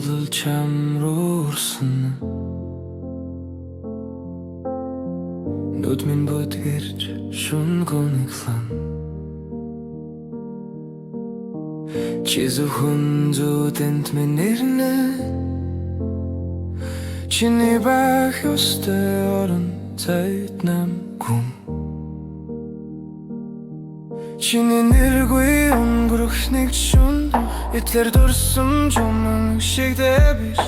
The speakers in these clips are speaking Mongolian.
бодол чамруулсан нүд минь бүдгэрч шүн гуниглан чи зөвхөн зүудэнд минь нэрнэ чиний байх ёстой орон зайд намгүй чиний нэргүй өнгөрөх нэг шүн этлэр дурсан жуман шигдэ биш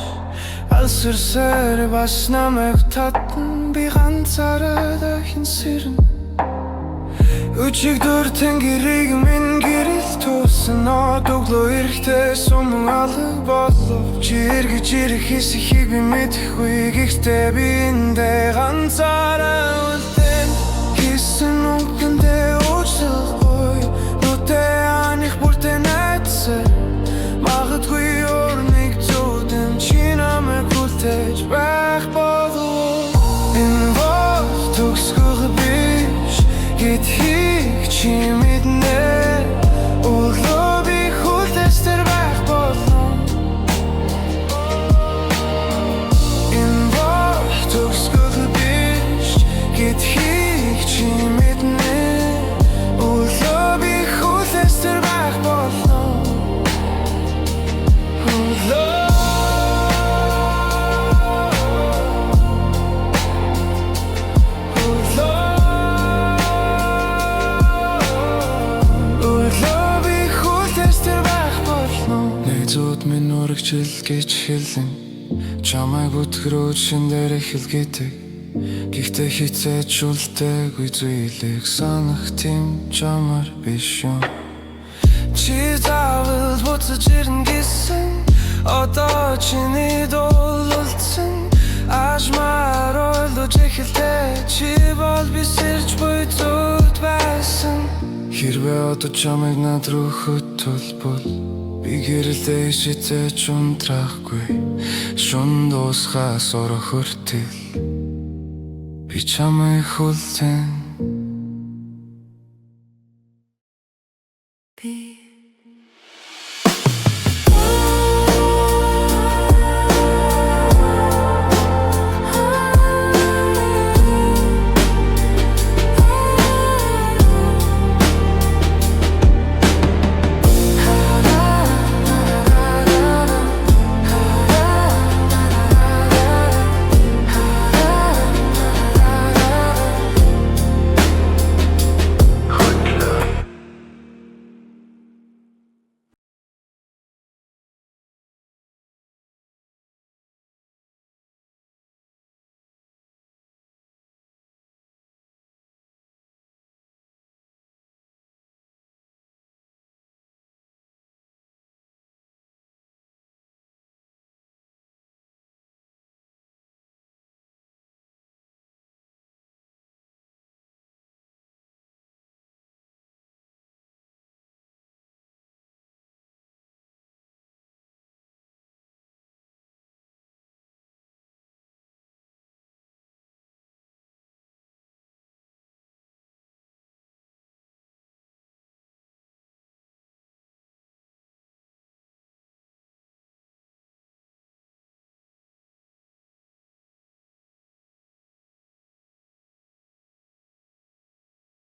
алсарсаар бас намайг татна би ганцаараа дахин сэрнэ өчигдөр тэнгэрийг минь гэрэл туусан одоглоо эрэхтэй суман алга болов чи эргэж ирэх хэсхийг би мэдэхгүй гэхдээ би эндээ ганцаараа үлдэн хийсэн үгэндээ уучлахгүй нүдээ аних бүртээ найдсаа магадгүй өрнөг зүудэм чи намайг хүлээж байх болов энэ бол төгсгөх биш гэдгийг чи мэднэ өглөө би хүлээстэр байх болно энэ бол төгсгөх биш гэдгийг чи мэднэ өглөө би хүлээстэр байх болно Зууд минь урагчил гэж хэлэн чамайг бүтгэрүүд шин дээр эхэлгээдэг гэхдээ хитэж үлдээгүй зүйлийг санах тийм чамар биш юм чи заавал буцаж ирнэ гэсэн одоо чиний дуулалцсан ажмаар ойлож эхэлтэй чи бол би сэрж буй зүуд байсан хэрвээ одоо чамайг над руу хөтөлбөл би гэрэлдээ шитэж унтрахгүй шүн дуусхаас орох хүртэл би чамайг хүлээн